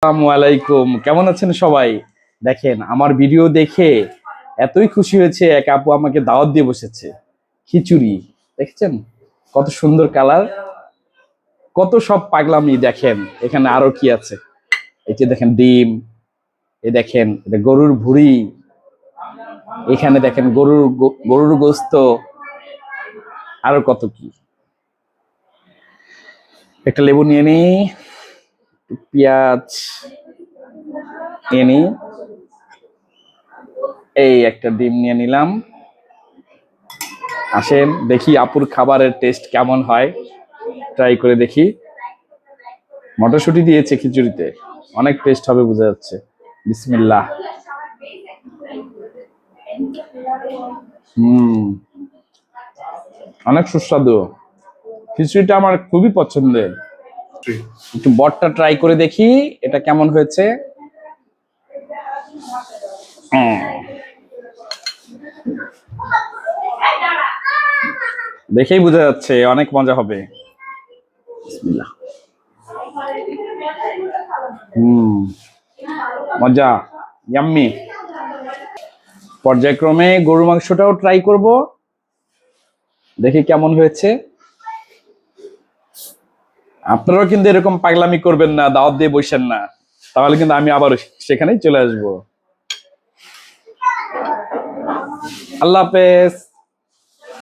আসসালামু আলাইকুম, কেমন আছেন সবাই? দেখেন আমার ভিডিও দেখে এতই খুশি হয়েছে, এক আপু আমাকে দাওয়াত দিয়ে বসেছে। খিচুড়ি দেখছেন, কত সুন্দর কালার, কত সব পাগলামি। দেখেন এখানে আরো কি আছে, এই যে দেখেন ডিম, এই দেখেন এটা গরুর ভুঁড়ি, এখানে দেখেন গরুর গোস্ত, আরো কত কি। একটা লেবু নিয়ে নি, পেঁয়াজ নিয়ে নি, এই একটা ডিম নিয়ে নিলাম। আসেন দেখি আপুর খাবারের টেস্ট কেমন হয়, ট্রাই করে দেখি। মটরশুঁটি দিয়েছে খিচুড়িতে, অনেক টেস্ট হবে বোঝা যাচ্ছে। বিসমিল্লাহ। হুম, অনেক সুস্বাদু। খিচুড়িটা আমার খুবই পছন্দের। একটু বটটা ট্রাই করে দেখি এটা কেমন হয়েছে। দেখেই বোঝা যাচ্ছে অনেক মজা হবে। বিসমিল্লাহ। হুম, মজা, ইয়াম্মি। পর্যায়ক্রমে গরু মাংসটাও ট্রাই করব, দেখি কেমন হয়েছে। আপনারাও কিন্তু এরকম পাগলামি করবেন না, দাওয়াত দিয়ে বসেন না, তাহলে কিন্তু আমি আবার সেখানেই চলে আসবো। আল্লাহ হাফেজ।